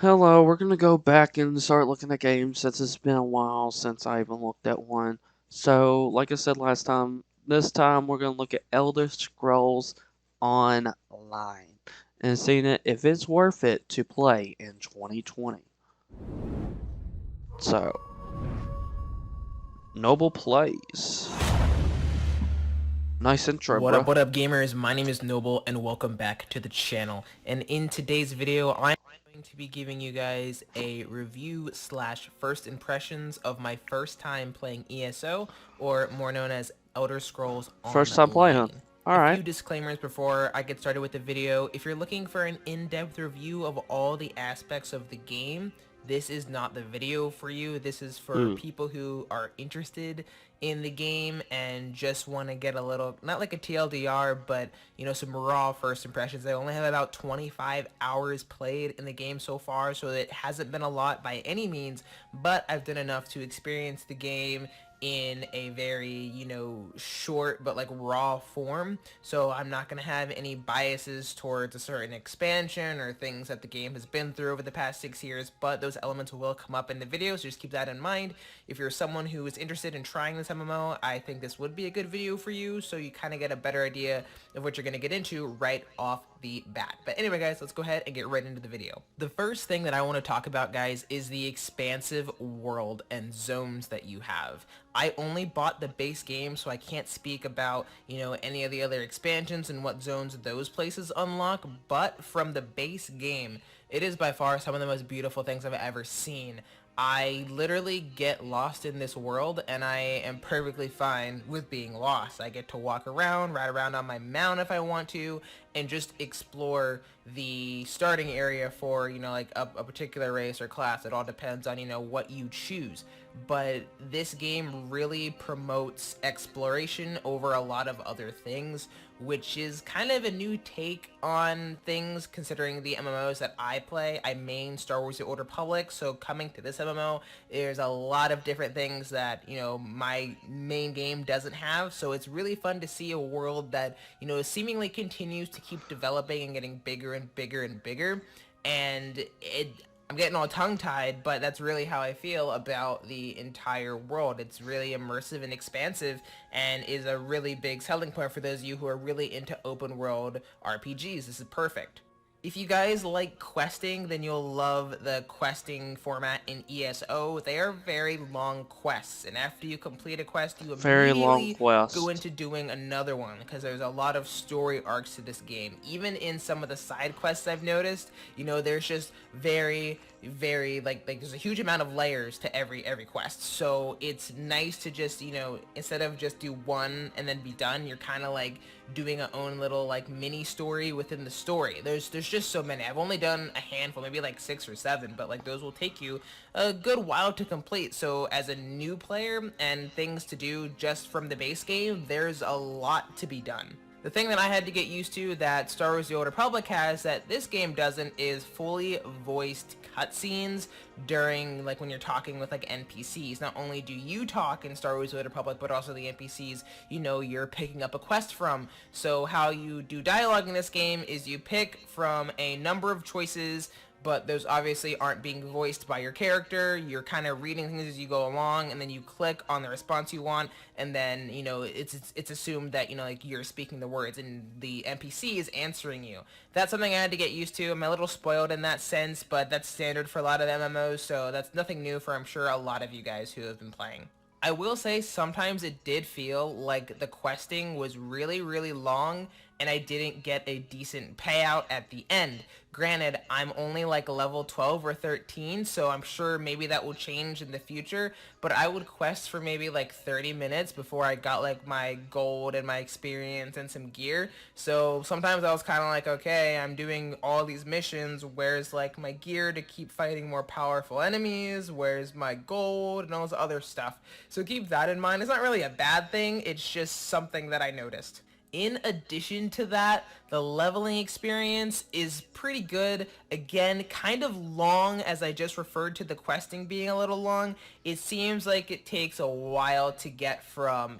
Hello, we're gonna go back and start looking at games since it's been a while since I even looked at one. So, like I said last time, this time we're gonna look at Elder Scrolls Online and seeing if it's worth it to play in 2020. So, Noble Plays. Nice intro, bruh. What up gamers? My name is Noble and welcome back to the channel. And in today's video, I'm going to be giving you guys a review slash first impressions of my first time playing ESO, or more known as Elder Scrolls First time playing. Online. A Alright. few disclaimers before I get started with the video. If you're looking for an in-depth review of all the aspects of the game, this is not the video for you. This is for people who are interested in the game and just want to get a little, not like a TLDR, but some raw first impressions. I only have about 25 hours played in the game so far, so it hasn't been a lot by any means, but I've done enough to experience the game in a very short but like raw form, so I'm not gonna have any biases towards a certain expansion or things that the game has been through over the past 6 years, but those elements will come up in the video, so just keep that in mind. If you're someone who is interested in trying this MMO, I think this would be a good video for you, so you kind of get a better idea of what you're gonna get into right off the bat. But anyway guys, let's go ahead and get right into the video. The first thing that I want to talk about, guys, is the expansive world and zones that you have. I only bought the base game, so I can't speak about, any of the other expansions and what zones those places unlock, but from the base game, it is by far some of the most beautiful things I've ever seen. I literally get lost in this world and I am perfectly fine with being lost. I get to walk around, ride around on my mount if I want to, and just explore the starting area for, like a particular race or class. It all depends on, what you choose. But this game really promotes exploration over a lot of other things, which is kind of a new take on things considering the MMOs that I play. I main Star Wars The Old Republic, so coming to this MMO, there's a lot of different things that, my main game doesn't have, so it's really fun to see a world that, seemingly continues to keep developing and getting bigger and bigger and bigger, and I'm getting all tongue-tied, but that's really how I feel about the entire world. It's really immersive and expansive and is a really big selling point for those of you who are really into open world RPGs. This is perfect. If you guys like questing, then you'll love the questing format in ESO. They are very long quests, and after you complete a quest, you Very long immediately go quest. into doing another one, because there's a lot of story arcs to this game. Even in some of the side quests I've noticed, there's just very like there's a huge amount of layers to every quest, so it's nice to just instead of just do one and then be done, you're kind of like doing a own little like mini story within the story. There's just so many. I've only done a handful, maybe like 6 or 7, but like those will take you a good while to complete. So as a new player and things to do just from the base game, there's a lot to be done. The thing that I had to get used to that Star Wars The Old Republic has that this game doesn't is fully voiced cutscenes during, like, when you're talking with like NPCs. Not only do you talk in Star Wars The Old Republic, but also the NPCs, you're picking up a quest from. So how you do dialogue in this game is you pick from a number of choices, but those obviously aren't being voiced by your character. You're kind of reading things as you go along, and then you click on the response you want, and then it's assumed that like you're speaking the words and the NPC is answering you. That's something I had to get used to. I'm a little spoiled in that sense, but that's standard for a lot of MMOs, so that's nothing new for, I'm sure, a lot of you guys who have been playing. I will say sometimes it did feel like the questing was really long and I didn't get a decent payout at the end. Granted, I'm only like level 12 or 13, so I'm sure maybe that will change in the future, but I would quest for maybe like 30 minutes before I got like my gold and my experience and some gear. So sometimes I was kind of like, okay, I'm doing all these missions, where's like my gear to keep fighting more powerful enemies, where's my gold and all this other stuff. So keep that in mind. It's not really a bad thing, it's just something that I noticed. In addition to that, the leveling experience is pretty good. Again, kind of long, as I just referred to the questing being a little long. It seems like it takes a while to get from,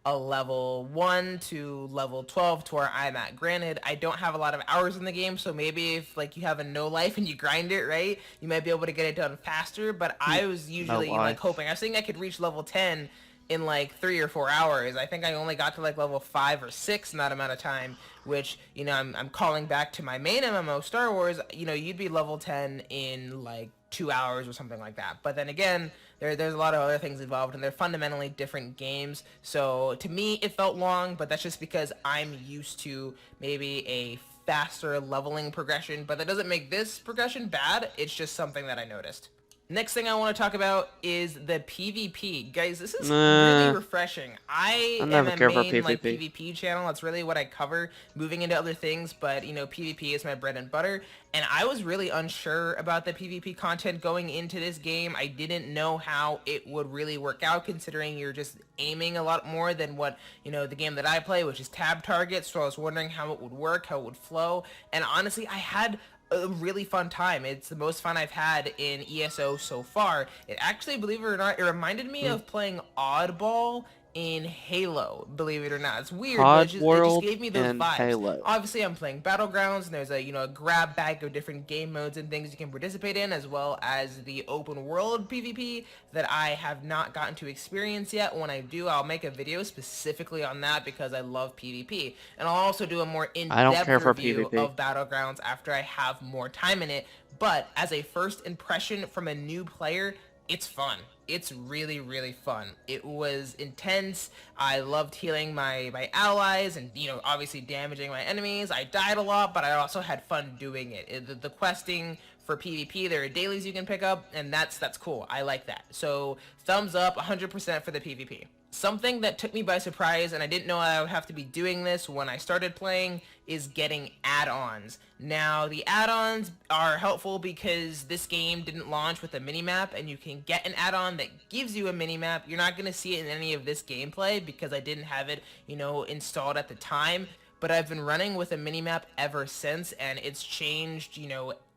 a level 1 to level 12 to where I'm at. Granted, I don't have a lot of hours in the game, so maybe if like you have a no life and you grind it, right, you might be able to get it done faster, but I was No usually like life. hoping. I was thinking I could reach level 10 in like 3 or 4 hours. I think I only got to like level 5 or 6 in that amount of time, which, I'm calling back to my main MMO, Star Wars. You'd be level 10 in like 2 hours or something like that. But then again, there's a lot of other things involved, and they're fundamentally different games. So to me, it felt long, but that's just because I'm used to maybe a faster leveling progression. But that doesn't make this progression bad. It's just something that I noticed. Next thing I want to talk about is the PvP. Guys, this is really Nah, refreshing. I I am never a care for main like PvP. PvP channel. That's really what I cover, moving into other things, but PvP is my bread and butter. And I was really unsure about the PvP content going into this game. I didn't know how it would really work out, considering you're just aiming a lot more than what, the game that I play, which is tab targets. So I was wondering how it would work, how it would flow. And honestly, I had a really fun time. It's the most fun I've had in ESO so far. It actually, believe it or not, it reminded me Hmm. of playing Oddball in Halo, believe it or not. It's weird, but Pod it just World gave me those and vibes. Halo. Obviously, I'm playing Battlegrounds, and there's a grab bag of different game modes and things you can participate in, as well as the open world PvP that I have not gotten to experience yet. When I do, I'll make a video specifically on that because I love PvP. And I'll also do a more I don't care in-depth for review PvP. of Battlegrounds after I have more time in it. But as a first impression from a new player, it's fun. It's really, really fun. It was intense. I loved healing my allies and, obviously damaging my enemies. I died a lot, but I also had fun doing it. The questing for PvP, there are dailies you can pick up, and that's cool. I like that. So thumbs up 100% for the PvP. Something that took me by surprise, and I didn't know I would have to be doing this when I started playing, is getting add-ons. Now, the add-ons are helpful because this game didn't launch with a minimap, and you can get an add-on that gives you a minimap. You're not going to see it in any of this gameplay because I didn't have it, installed at the time, but I've been running with a minimap ever since, and it's changed,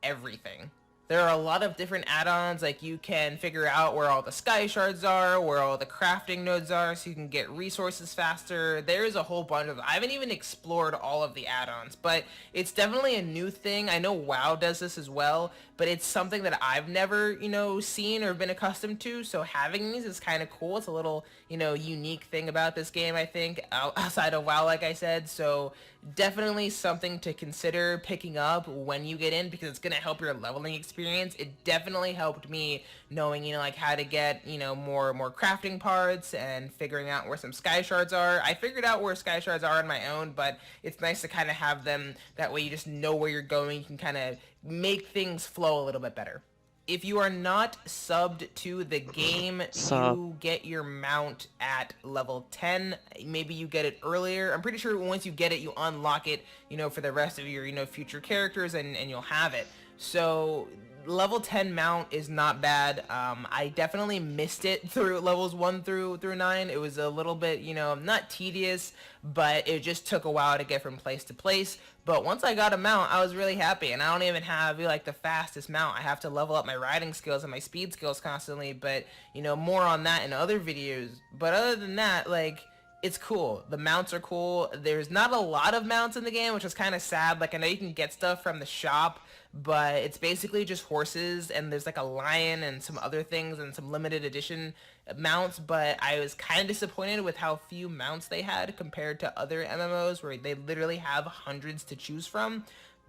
everything. There are a lot of different add-ons, like you can figure out where all the sky shards are, where all the crafting nodes are, so you can get resources faster. There's a whole bunch of them. I haven't even explored all of the add-ons, but it's definitely a new thing. I know WoW does this as well, but it's something that I've never, seen or been accustomed to, so having these is kind of cool. It's a little, unique thing about this game, I think, outside of WoW, like I said, so definitely something to consider picking up when you get in because it's going to help your leveling experience. It definitely helped me knowing, like how to get, more crafting parts and figuring out where some sky shards are. I figured out where sky shards are on my own, but it's nice to kind of have them. That way you just know where you're going. You can kind of make things flow a little bit better. If you are not subbed to the game, Sub. you get your mount at level 10. Maybe you get it earlier. I'm pretty sure once you get it, you unlock it, for the rest of your, future characters, and you'll have it. So level 10 mount is not bad. I definitely missed it through levels 1 through 9. It was a little bit, not tedious, but it just took a while to get from place to place. But once I got a mount, I was really happy, and I don't even have like the fastest mount. I have to level up my riding skills and my speed skills constantly, but more on that in other videos. But other than that, like, it's cool. The mounts are cool. There's not a lot of mounts in the game, which is kind of sad. Like, I know you can get stuff from the shop, but it's basically just horses, and there's like a lion and some other things and some limited edition mounts, but I was kind of disappointed with how few mounts they had compared to other MMOs where they literally have hundreds to choose from.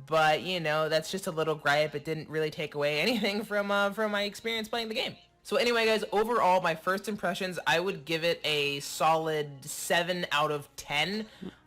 But, that's just a little gripe. It didn't really take away anything from my experience playing the game. So anyway, guys, overall, my first impressions, I would give it a solid 7 out of 10.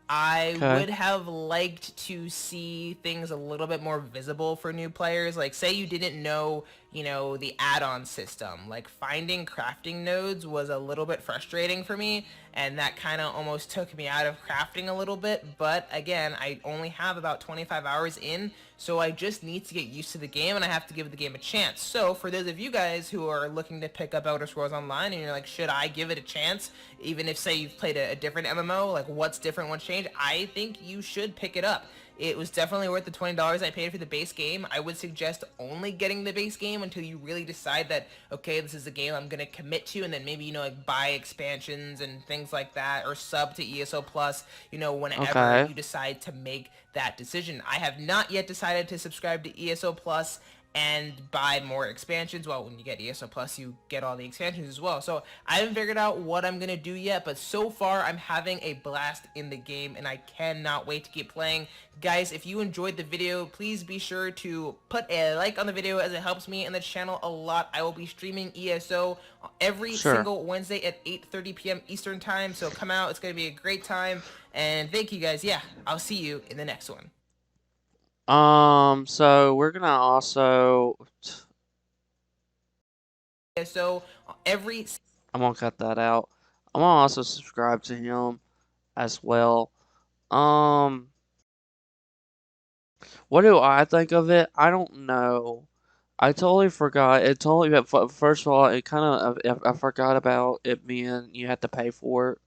I Okay. would have liked to see things a little bit more visible for new players. Like, say you didn't know, the add-on system. Like, finding crafting nodes was a little bit frustrating for me. and that kind of almost took me out of crafting a little bit. But again, I only have about 25 hours in, so I just need to get used to the game, and I have to give the game a chance. So for those of you guys who are looking to pick up Elder Scrolls Online and you're like, should I give it a chance, even if say you've played a different MMO, like what's different, what's changed, I think you should pick it up. It was definitely worth the $20 I paid for the base game. I would suggest only getting the base game until you really decide that, okay, this is a game I'm going to commit to, and then maybe, like buy expansions and things like that, or sub to ESO Plus, whenever Okay. you decide to make that decision. I have not yet decided to subscribe to ESO Plus and buy more expansions. Well, when you get ESO Plus, you get all the expansions as well. So I haven't figured out what I'm gonna do yet, but so far I'm having a blast in the game, and I cannot wait to keep playing. Guys, if you enjoyed the video, please be sure to put a like on the video, as it helps me and the channel a lot. I will be streaming ESO every Sure. single Wednesday at 8:30 p.m. Eastern time, so come out. It's gonna be a great time, and thank you guys. Yeah, I'll see you in the next one. So we're gonna also. ESO every I'm gonna cut that out. I'm gonna also subscribe to him as well. Um, what do I think of it? I don't know. I totally forgot. It totally. First of all, it kind of. I forgot about it being you had to pay for it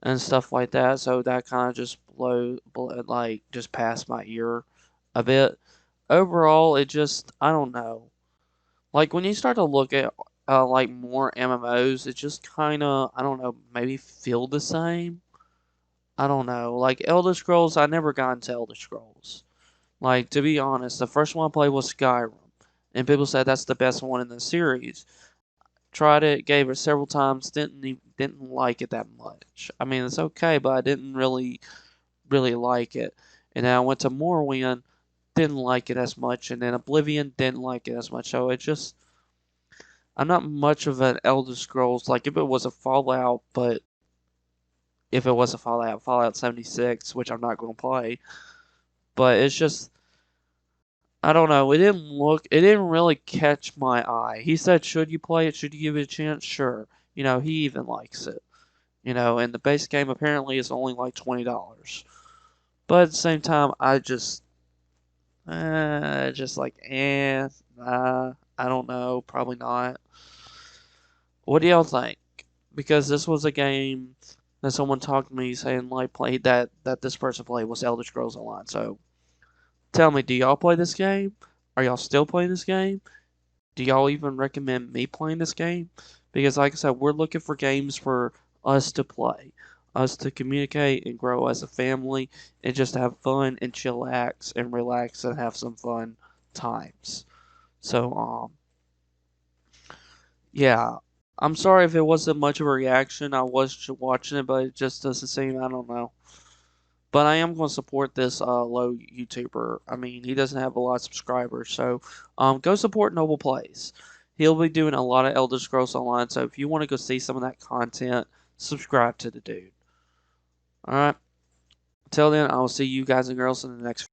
and stuff like that. So that kind of just like just passed my ear a bit. Overall, it just I don't know. Like when you start to look at like more MMOs, it just kind of I don't know maybe feel the same. I don't know. Like Elder Scrolls, I never got into Elder Scrolls. Like to be honest, the first one I played was Skyrim, and people said that's the best one in the series. Tried it, gave it several times, didn't like it that much. I mean, it's okay, but I didn't really like it. And then I went to Morrowind, didn't like it as much, and then Oblivion didn't like it as much. So it just I'm not much of an Elder Scrolls like if it was a Fallout, but if it was a Fallout 76, which I'm not going to play, but it's just I don't know. It didn't really catch my eye. He said, "Should you play it? Should you give it a chance?" Sure. He even likes it. And the base game apparently is only like $20. But at the same time, just like, I don't know, probably not. What do y'all think? Because this was a game that someone talked to me saying like played that this person played was Elder Scrolls Online. So tell me, do y'all play this game? Are y'all still playing this game? Do y'all even recommend me playing this game? Because like I said, we're looking for games for us to play, us to communicate and grow as a family, and just have fun and chillax and relax and have some fun times. So yeah. I'm sorry if it wasn't much of a reaction. I was watching it, but it just doesn't seem. I don't know. But I am going to support this low YouTuber. I mean, he doesn't have a lot of subscribers, so go support NoblePlays. He'll be doing a lot of Elder Scrolls Online, so if you want to go see some of that content, subscribe to the dude. All right. Until then, I will see you guys and girls in the next